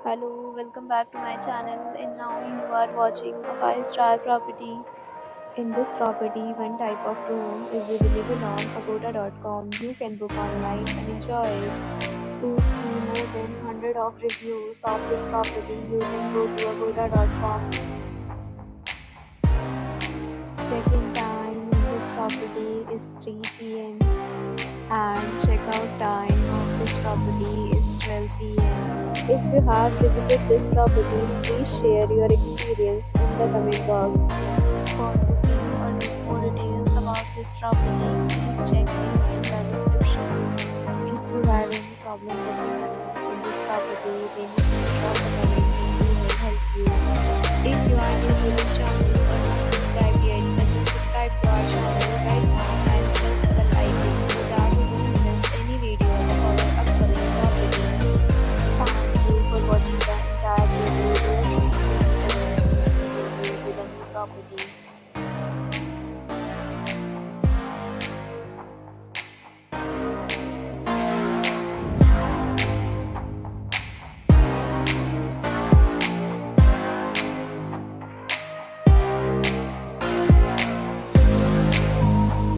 Hello, welcome back to my channel and now you are watching a 5-star property. In this property, one type of room is available on agoda.com. You can book online and enjoy it. To see more than 100 of reviews of this property, you can go to agoda.com. Check-in time in this property is 3 p.m. and check-out time of this property is 12 p.m. If you have visited this property, please share your experience in the comment box. For booking or more details about this property, please check link in the description. If you have any problem booking in this property, then you can drop a comment and we will help you. If you are new to this channel or not subscribed yet, then subscribe to our channel right now and press the bell icon so that you don't miss any video of our upcoming property. Thank you for watching the entire video. Don't miss with a new property.